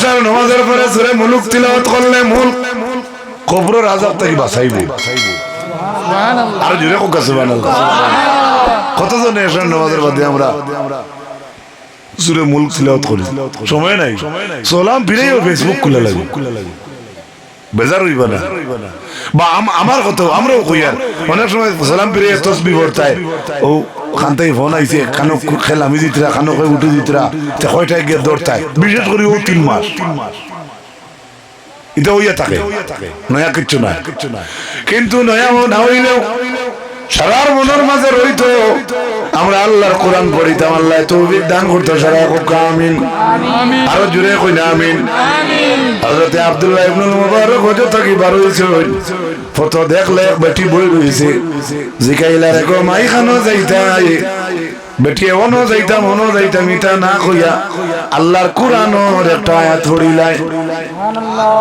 এশার নামাজের পরে সূরা মুলক তিলাওয়াত করলে মুলক কবরের আযাব থেকে বাঁচাইবে। সুবহানাল্লাহ। আর জোরে কোকা সুবহানাল্লাহ। কতজন এশার নামাজের বাদে আমরা সূরা মুলক তিলাওয়াত করি, সময় নাই, সালাম ফিরেও ফেসবুক খুলে লাগে, বেজার হইবা না। বা আমার কথা আমরাও কই, আর অনেক সময় সালাম ফিরে তসবিহ পড়তায়, ও খানতাই ফোন আইছে, খানো খেলামি দিতরা, খানো কই উঠে দিতরা, তে কয়টায় গিয়ে দৌড়তায়, বিশেষ করে ও 3 মাস এটা হইয়া থাকে, নয়া কিচ্ছু নাই। কিন্তু নয়া না হইলেও সারার মনের মাঝে রইতো আমরা আল্লাহর কোরআন পড়িতাম, আল্লাহ তৌফিক দান করতো। সারা হোক আমিন, আরো জুড়ে কই না আমিন। হযরত আব্দুল্লাহ ইবনুল মুবারক হযরত কি বারো হইছে, ফটো দেখলে বেটি বই রইছে, জিকাইলা রে গো মাই খানো যাইতাই, বেটি ওনো যাইতাম ইটা না কইয়া আল্লাহর কোরআনের একটা আয়াত পড়িলাই। সুবহানাল্লাহ।